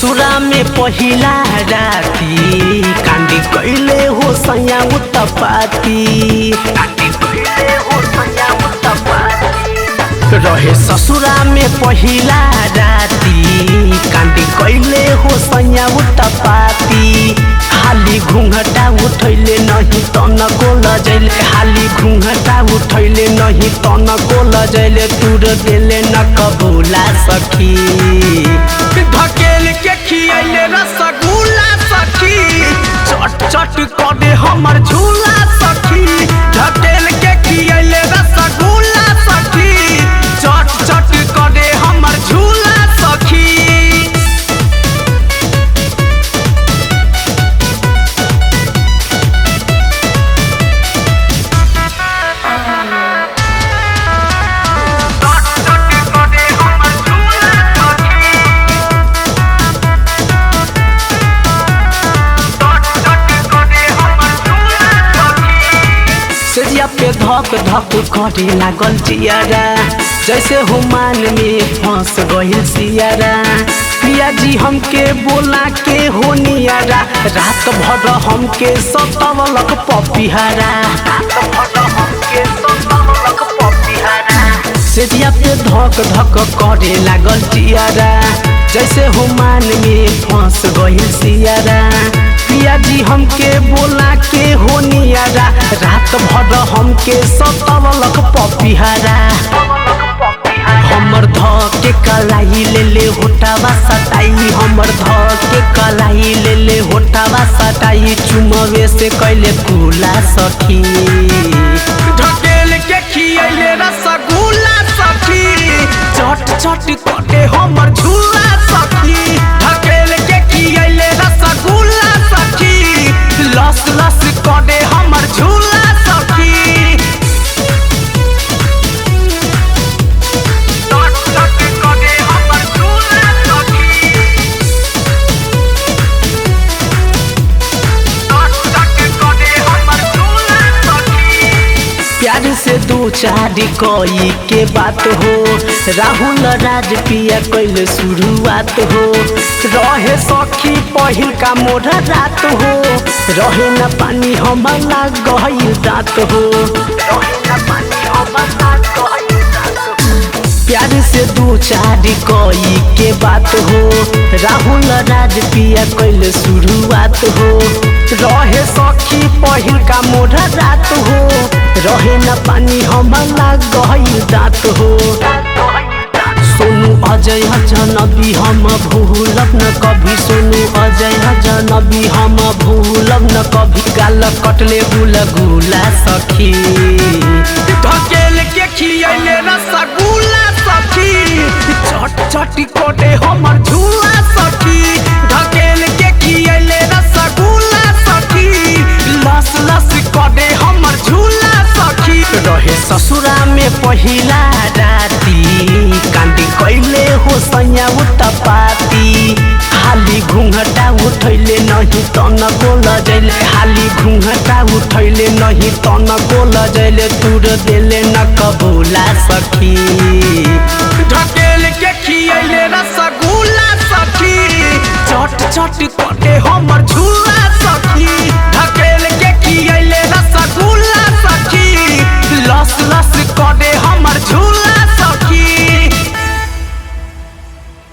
ससुरा में पहिला राती कांडी कैले हो सैया उत्तपाती रहे ससुरा में पहिला राती कांडी कैले हो सैया उत्तपाती हाली घुंघटा उठैले नहीं तनको लजैले हाली घुंघटा उठैले नहीं तनको लजैले तुर देले न कबूला सखी ढकेल के खियैले रसगुल्ला सखी चट चट करे हमर झूला सखी ढकेल के खियैले रसगुल्ला सखी चट चट करे हमर झूला सखी सेजिया पे धक धक करे लागल जियारा जैसे हुमान में फंस गइल सियारा पिया जी हमके बोला के हो नियारा रात भर हमके सतावलक पपिहारा सेजिया पे धक धक करे लागल जियारा जैसे हुमान में फंस गइल सियारा पिया जी हमके बोला के हो नियारा रात भर हमके सतावलक पपिहारा हमर ध के कलाई ले ले होटावा सटाई हमर ध के कलाई ले ले होटावा सटाई चुमवे से कैले कुला सखी ढकेल के खियैले रसगुल्ला सखी चट चट करे हमर झूला सखी ढकेल के खियैले रसगुल्ला सखी लस लस करे हमर झूला सखी प्यार से दो चार कोई के बात हो राहुल राज पिया कैल शुरुआत हो रहे सखी पहिल का मोढ़ रात हो रहे न पानी हमला गहिल रात हो प्यार से दो चार कोई के बात हो राहुल राज पिया कैल शुरुआत हो रहे सखी पहिल का मोढ़ रात हो रहे न पानी हमला गहिल रात हो सोनू अजय जनबी हम भूलब न कभी सोनू अजय जनबी हम भूलब न कभी गाल कटले गुलगुला सखी ढकेल के खियैले रसगुल्ला सखी चट चट कोटे हमर झूला सखी ढकेल के खियैले रसगुल्ला सखी लस लस कोटे हमर झूला सखी रहे ससुरा में पहिला राती कांडी कैले हो सैया उत्तपाती हाली घुंघटा उठैले नहीं तनको लजैले हाली घुंघटा उठैले नहीं तनको लजैले तुर देले न कबूला सखी ढकेल के खियैले रसगुल्ला सखी चट चट करे हमर झूला सखी ढकेल के खियैले रसगुल्ला सखी लस लस